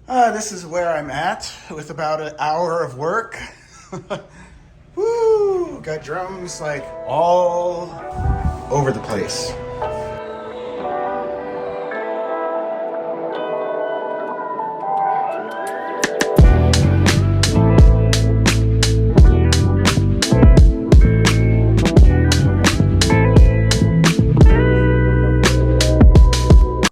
This is where I'm at with about an hour of work. Woo! Got drums like all over the place.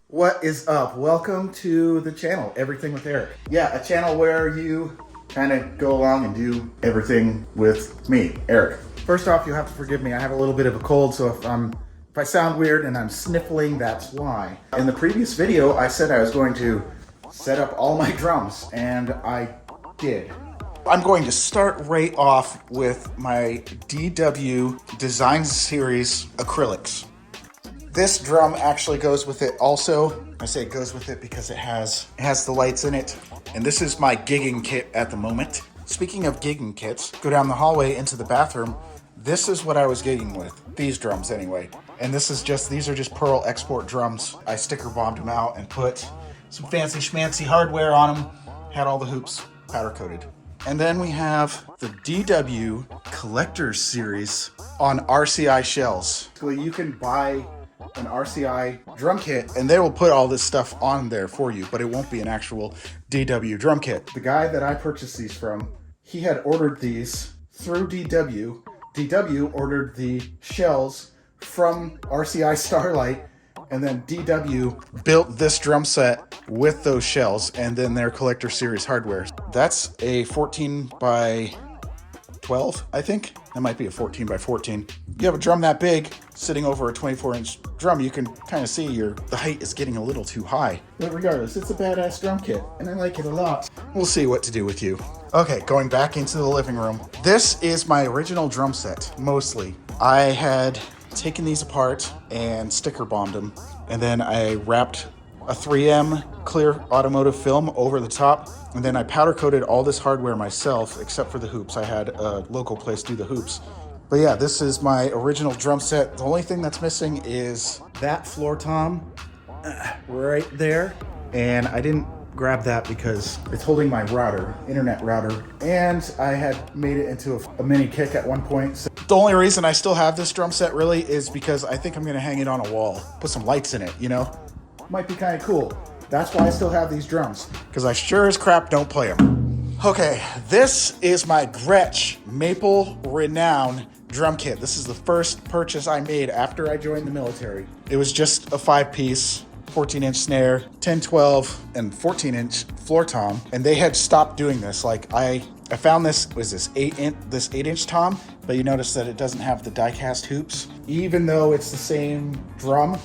What is up? Welcome to the channel, Everything with Eric. Yeah, a channel where you kind of go along and do everything with me, Eric. First off, you have to forgive me. I have a little bit of a cold, so if I sound weird and I'm sniffling, that's why. In the previous video, I said I was going to set up all my drums, and I did. I'm going to start right off with my DW Design Series acrylics. This drum actually goes with it also. I say it goes with it because it has the lights in it. And this is my gigging kit at the moment. Speaking of gigging kits, go down the hallway into the bathroom. This is what I was gigging with. These drums anyway. And these are just Pearl export drums. I sticker bombed them out and put some fancy schmancy hardware on them. Had all the hoops powder coated. And then we have the DW Collector's Series on RCI shells. So you can buy an RCI drum kit and they will put all this stuff on there for you, but it won't be an actual DW drum kit. The guy that I purchased these from, he had ordered these through DW. DW ordered the shells from RCI Starlight, and then DW built this drum set with those shells and then their Collector Series hardware. That's a 14 by 12, I think. That might be a 14 by 14. You have a drum that big sitting over a 24-inch drum, you can kind of see the height is getting a little too high. But regardless, it's a badass drum kit, and I like it a lot. We'll see what to do with you. Okay, going back into the living room. This is my original drum set, mostly. I had taken these apart and sticker bombed them, and then I wrapped a 3M clear automotive film over the top, and then I powder coated all this hardware myself except for the hoops. I had a local place do the hoops. But yeah, this is my original drum set. The only thing that's missing is that floor tom right there, and I didn't grab that because it's holding my router, internet router, and I had made it into a mini kick at one point. So the only reason I still have this drum set really is because I think I'm gonna hang it on a wall, put some lights in it, you know? Might be kind of cool. That's why I still have these drums, because I sure as crap don't play them. Okay, this is my Gretch Maple Renown drum kit. This is the first purchase I made after I joined the military. It was just a 5-piece, 14-inch snare, 10, 12, and 14-inch floor tom, and they had stopped doing this. Like I found this 8-inch tom, but you notice that it doesn't have the die-cast hoops. Even though it's the same drum,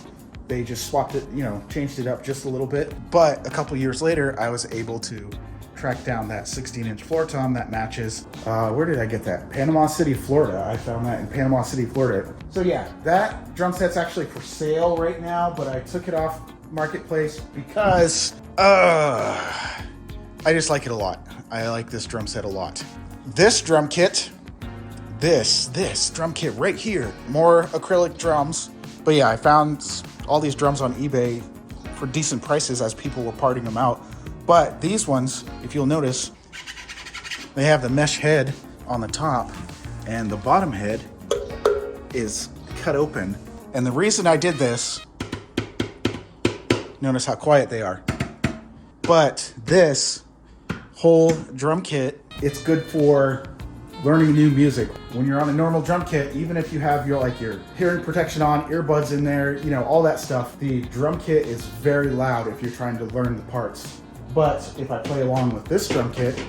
they just swapped it, changed it up just a little bit. But a couple years later, I was able to track down that 16-inch floor tom that matches. Where did I get that? Panama City, Florida. I found that in Panama City, Florida. So yeah, that drum set's actually for sale right now, but I took it off Marketplace because I just like it a lot. I like this drum set a lot. This drum kit, this drum kit right here, more acrylic drums. But yeah, I found all these drums on eBay for decent prices as people were parting them out. But these ones, if you'll notice, they have the mesh head on the top and the bottom head is cut open. And the reason I did this, notice how quiet they are. But this whole drum kit, it's good for learning new music. When you're on a normal drum kit, even if you have your hearing protection on, earbuds in there, all that stuff, the drum kit is very loud if you're trying to learn the parts. But if I play along with this drum kit,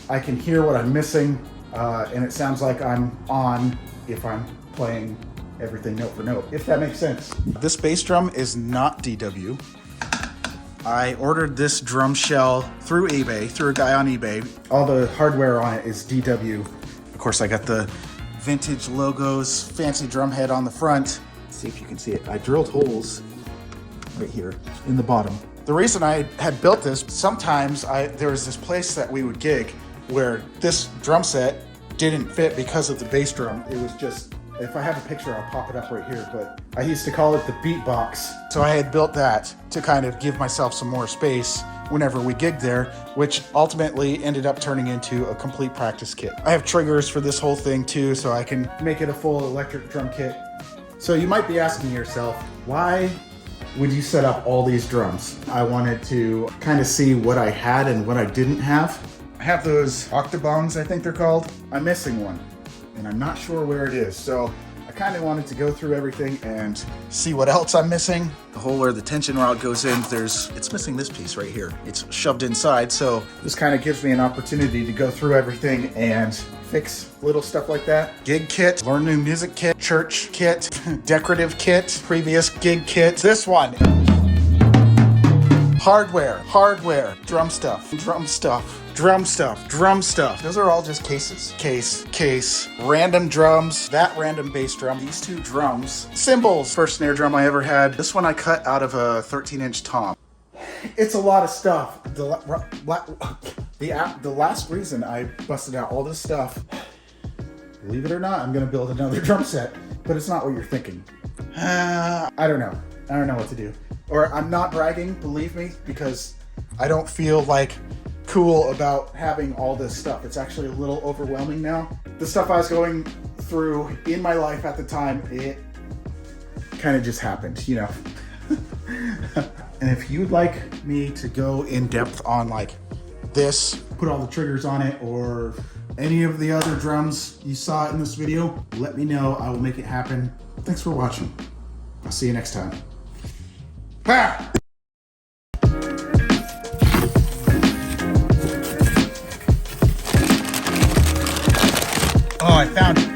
I can hear what I'm missing, and it sounds like I'm on if I'm playing everything note for note, if that makes sense. This bass drum is not DW. I ordered this drum shell through eBay, through a guy on eBay. All the hardware on it is DW. Of course, I got the vintage logos, fancy drum head on the front. Let's see if you can see it. I drilled holes right here in the bottom. The reason I had built this, sometimes there was this place that we would gig where this drum set didn't fit because of the bass drum. It was just If I have a picture, I'll pop it up right here, but I used to call it the beatbox. So I had built that to kind of give myself some more space whenever we gigged there, which ultimately ended up turning into a complete practice kit. I have triggers for this whole thing too, so I can make it a full electric drum kit. So you might be asking yourself, why would you set up all these drums? I wanted to kind of see what I had and what I didn't have. I have those octobongs, I think they're called. I'm missing one, and I'm not sure where it is. So I kind of wanted to go through everything and see what else I'm missing. The hole where the tension rod goes in, it's missing this piece right here. It's shoved inside, so this kind of gives me an opportunity to go through everything and fix little stuff like that. Gig kit, learn new music kit, church kit, decorative kit, previous gig kit. This one. Hardware, drum stuff. Those are all just cases. Case, random drums, that random bass drum, these two drums, cymbals. First snare drum I ever had. This one I cut out of a 13-inch tom. It's a lot of stuff. The last reason I busted out all this stuff, believe it or not, I'm gonna build another drum set, but it's not what you're thinking. I don't know. I don't know what to do. Or I'm not bragging, believe me, because I don't feel like cool about having all this stuff. It's actually a little overwhelming now. The stuff I was going through in my life at the time, it kind of just happened, you know. And if you'd like me to go in depth on like this, put all the triggers on it, or any of the other drums you saw in this video, let me know. I will make it happen. Thanks for watching. I'll see you next time. Ha! Oh, I found it.